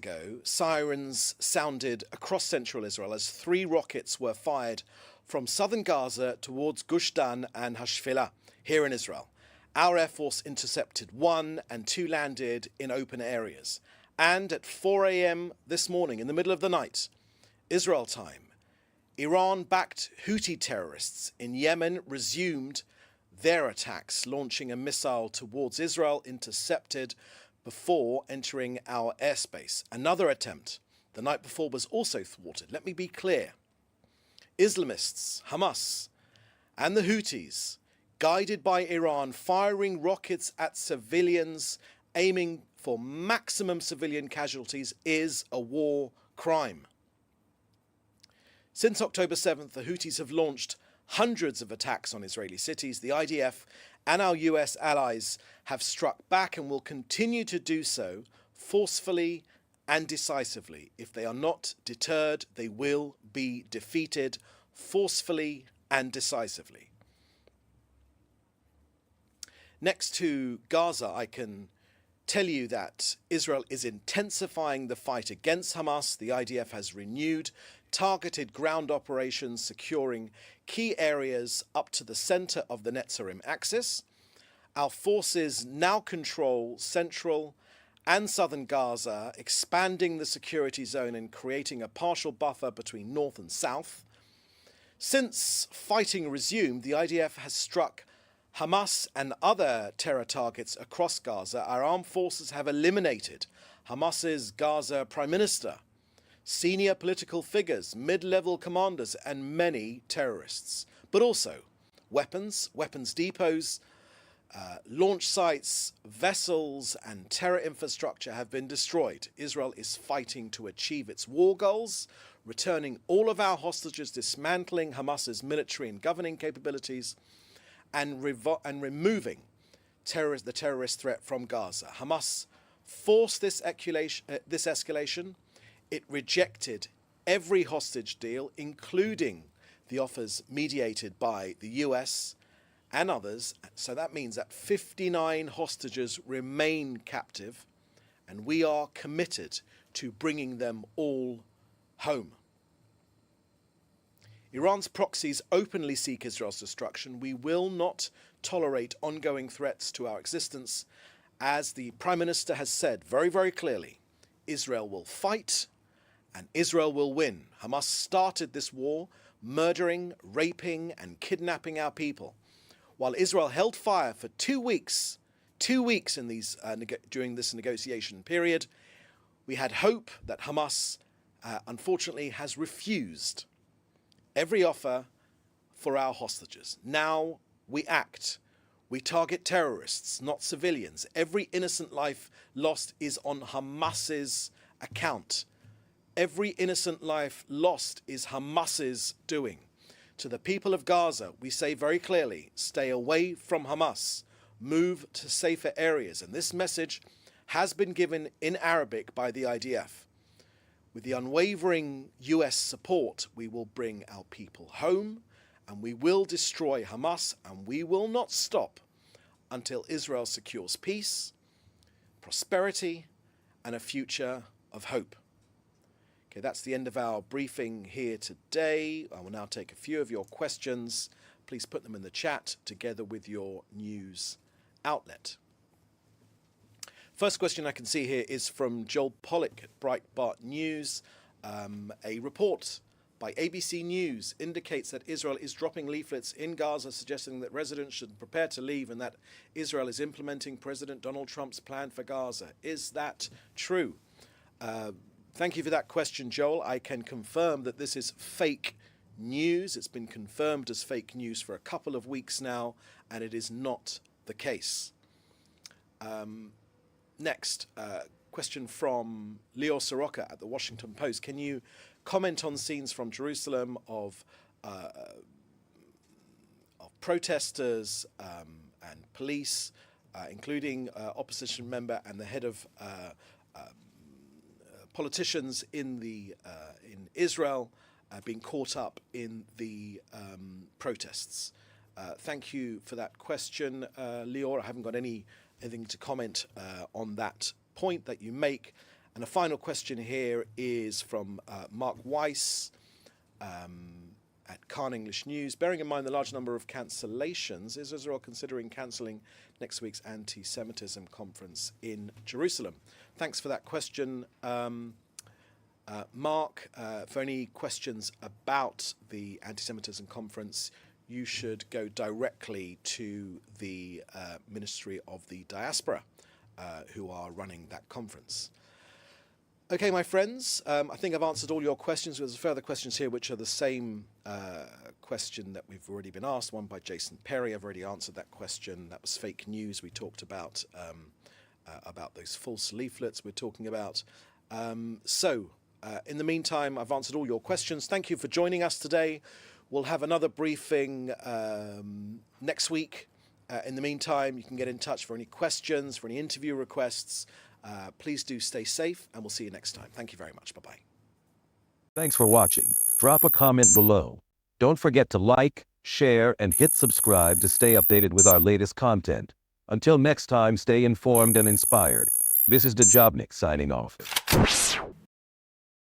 ago, sirens sounded across central Israel as 3 rockets were fired from southern Gaza towards Gush Dan and Hashfilah here in Israel. Our Air Force intercepted 1 and 2 landed in open areas. And at 4 a.m. this morning, in the middle of the night, Israel time, Iran-backed Houthi terrorists in Yemen resumed their attacks, launching a missile towards Israel, intercepted before entering our airspace. Another attempt the night before was also thwarted. Let me be clear. Islamists, Hamas, and the Houthis, guided by Iran, firing rockets at civilians, aiming for maximum civilian casualties, is a war crime. Since October 7th, the Houthis have launched hundreds of attacks on Israeli cities. The IDF and our US allies have struck back and will continue to do so forcefully and decisively. If they are not deterred, they will be defeated forcefully and decisively. Next to Gaza, I can tell you that Israel is intensifying the fight against Hamas. The IDF has renewed targeted ground operations, securing key areas up to the center of the Netzarim axis. Our forces now control central and southern Gaza, expanding the security zone and creating a partial buffer between north and south. Since fighting resumed, the IDF has struck Hamas and other terror targets across Gaza. Our armed forces have eliminated Hamas's Gaza Prime Minister, senior political figures, mid-level commanders, and many terrorists. But also weapons depots, launch sites, vessels, and terror infrastructure have been destroyed. Israel is fighting to achieve its war goals, returning all of our hostages, dismantling Hamas's military and governing capabilities, and removing the terrorist threat from Gaza. Hamas forced this escalation. It rejected every hostage deal, including the offers mediated by the US and others. So that means that 59 hostages remain captive, and we are committed to bringing them all home. Iran's proxies openly seek Israel's destruction. We will not tolerate ongoing threats to our existence. As the Prime Minister has said very, very clearly, Israel will fight and Israel will win. Hamas started this war, murdering, raping, and kidnapping our people. While Israel held fire for 2 weeks in these during this negotiation period, we had hope that Hamas, unfortunately, has refused every offer for our hostages. Now we act. We target terrorists, not civilians. Every innocent life lost is on Hamas's account. Every innocent life lost is Hamas's doing. To the people of Gaza, we say very clearly, stay away from Hamas. Move to safer areas. And this message has been given in Arabic by the IDF. With the unwavering US support, we will bring our people home, and we will destroy Hamas, and we will not stop until Israel secures peace, prosperity, and a future of hope. Okay, that's the end of our briefing here today. I will now take a few of your questions. Please put them in the chat together with your news outlet. First question I can see here is from Joel Pollack at Breitbart News. A report by ABC News indicates that Israel is dropping leaflets in Gaza suggesting that residents should prepare to leave and that Israel is implementing President Donald Trump's plan for Gaza. Is that true? Thank you for that question, Joel. I can confirm that this is fake news. It's been confirmed as fake news for a couple of weeks now, and it is not the case. Next, question from Leo Soroka at the Washington Post. Can you comment on scenes from Jerusalem of protesters and police, including opposition member and the head of politicians in Israel being caught up in the protests? Thank you for that question, Lior. I haven't got anything to comment on that point that you make. And a final question here is from Mark Weiss at Khan English News. Bearing in mind the large number of cancellations, is Israel considering cancelling next week's anti-Semitism conference in Jerusalem? Thanks for that question, Mark. For any questions about the anti-Semitism conference, you should go directly to the Ministry of the Diaspora, who are running that conference. Okay, my friends, I think I've answered all your questions. There's further questions here which are the same question that we've already been asked, one by Jason Perry. I've already answered that question. That was fake news. We talked about those false leaflets we're talking about. In the meantime, I've answered all your questions. Thank you for joining us today. We'll have another briefing next week. In the meantime, you can get in touch for any questions, for any interview requests. Please do stay safe, and we'll see you next time. Thank you very much. Bye-bye. Thanks for watching. Drop a comment below. Don't forget to like, share, and hit subscribe to stay updated with our latest content. Until next time, stay informed and inspired. This is Dejobnik signing off.